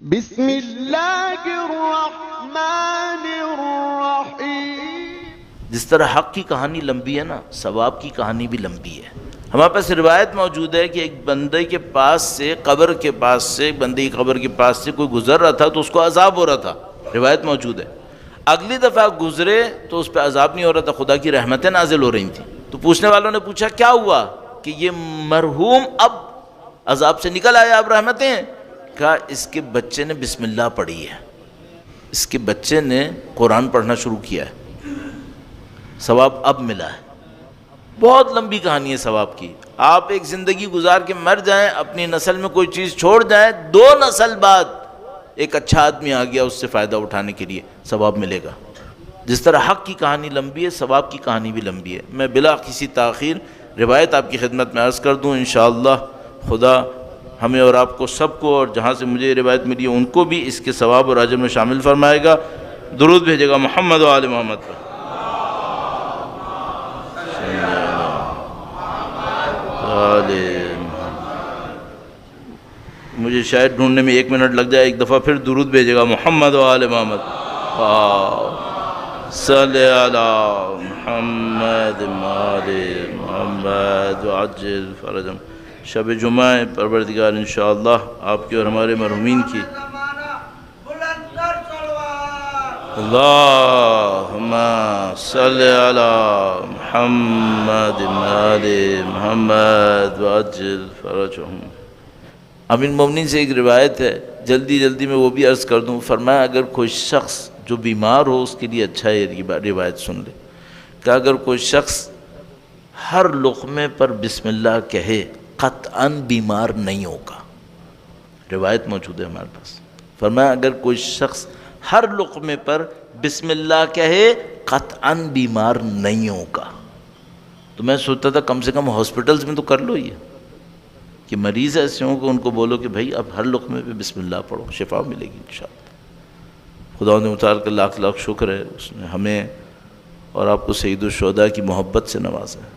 بسم اللہ الرحمن الرحیم۔ جس طرح حق کی کہانی لمبی ہے نا، ثواب کی کہانی بھی لمبی ہے۔ ہمارے پاس روایت موجود ہے کہ ایک بندے کے پاس سے قبر کے پاس سے بندے کی قبر کے پاس سے کوئی گزر رہا تھا تو اس کو عذاب ہو رہا تھا، روایت موجود ہے۔ اگلی دفعہ گزرے تو اس پہ عذاب نہیں ہو رہا تھا، خدا کی رحمتیں نازل ہو رہی تھیں۔ تو پوچھنے والوں نے پوچھا کیا ہوا کہ یہ مرحوم اب عذاب سے نکل آیا، اب رحمتیں؟ کہا اس کے بچے نے بسم اللہ پڑھی ہے، اس کے بچے نے قرآن پڑھنا شروع کیا ہے، ثواب اب ملا ہے۔ بہت لمبی کہانی ہے ثواب کی۔ آپ ایک زندگی گزار کے مر جائیں، اپنی نسل میں کوئی چیز چھوڑ جائیں، 2 نسل بعد ایک اچھا آدمی آ گیا اس سے فائدہ اٹھانے کے لیے، ثواب ملے گا۔ جس طرح حق کی کہانی لمبی ہے، ثواب کی کہانی بھی لمبی ہے۔ میں بلا کسی تاخیر روایت آپ کی خدمت میں عرض کر دوں، انشاءاللہ خدا ہمیں اور آپ کو سب کو، اور جہاں سے مجھے یہ روایت ملی ہے ان کو بھی اس کے ثواب اور اجر میں شامل فرمائے گا۔ درود بھیجے گا محمد و آل محمد پر۔ مجھے شاید ڈھونڈنے میں 1 منٹ لگ جائے، ایک دفعہ پھر درود بھیجے گا محمد و آل محمد۔ صلی علی محمد آل محمد وعجل فرجهم۔ شب جمعہ پروردگار انشاءاللہ آپ کی اور ہمارے مرحومین کی اللہم صلی علی محمد آل محمد وعجل فرجهم۔ امین مومنین سے ایک روایت ہے، جلدی میں وہ بھی عرض کر دوں۔ فرمایا اگر کوئی شخص جو بیمار ہو اس کے لیے اچھا ہے یہ روایت سن لے، کہ اگر کوئی شخص ہر لقمے پر بسم اللہ کہے قطعاً بیمار نہیں ہوگا، روایت موجود ہے ہمارے پاس۔ فرمایا اگر کوئی شخص ہر لقمے پر بسم اللہ کہے قطعاً بیمار نہیں ہوگا۔ تو میں سوچتا تھا کم سے کم ہاسپٹلز میں تو کر لو یہ، کہ مریض ایسے ہوں کہ ان کو بولو کہ بھائی اب ہر لقمے پہ بسم اللہ پڑھو، شفا ملے گی انشاءاللہ۔ خدا نے متعال کا لاکھ لاکھ شکر ہے، اس نے ہمیں اور آپ کو سید الشہداء کی محبت سے نوازا ہے۔